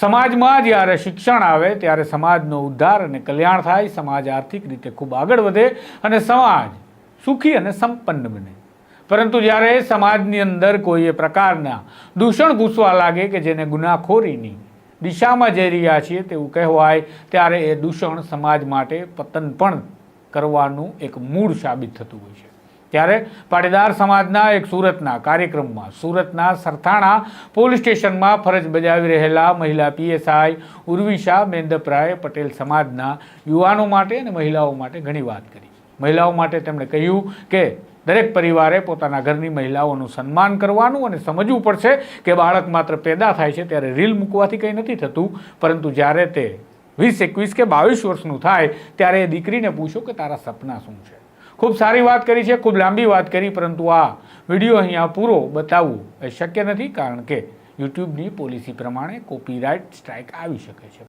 સમાજમાં જ્યારે શિક્ષણ આવે ત્યારે સમાજનો ઉદ્ધાર અને કલ્યાણ થાય, સમાજ આર્થિક રીતે ખૂબ આગળ વધે અને સમાજ સુખી અને સંપન્ન બને. પરંતુ જ્યારે સમાજની અંદર કોઈ એ પ્રકારના દૂષણ ઘૂસવા લાગે કે જેને ગુનાખોરીની દિશામાં જઈ રહ્યા છીએ તેવું કહેવાય, ત્યારે એ દૂષણ સમાજ માટે પતન પણ કરવાનું એક મૂળ સાબિત થતું હોય છે. ત્યારે પાટીદાર સમાજના એક સુરતના કાર્યક્રમમાં સુરતના સરથાણા પોલીસ સ્ટેશનમાં ફરજ બજાવી રહેલા મહિલા પીએસઆઈ ઉર્વિશા મેંદપરાએ પટેલ સમાજના યુવાનો માટે અને મહિલાઓ માટે ઘણી વાત કરી. મહિલાઓ માટે તેમણે કહ્યું કે દરેક પરિવારે પોતાના ઘરની મહિલાઓનું સન્માન કરવાનું અને સમજવું પડશે કે બાળક માત્ર પેદા થાય છે ત્યારે રીલ મૂકવાથી કંઈ નથી થતું, પરંતુ જ્યારે તે 20, 21 કે 22 વર્ષનું થાય ત્યારે એ દીકરીને પૂછો કે તારા સપના શું છે. ખૂબ સારી વાત કરી છે, ખૂબ લાંબી વાત કરી, પરંતુ આ વિડીયો અહીંયા પૂરો બતાવવું એ શક્ય નથી, કારણ કે યુટ્યુબની પોલિસી પ્રમાણે કોપીરાઇટ સ્ટ્રાઇક આવી શકે છે.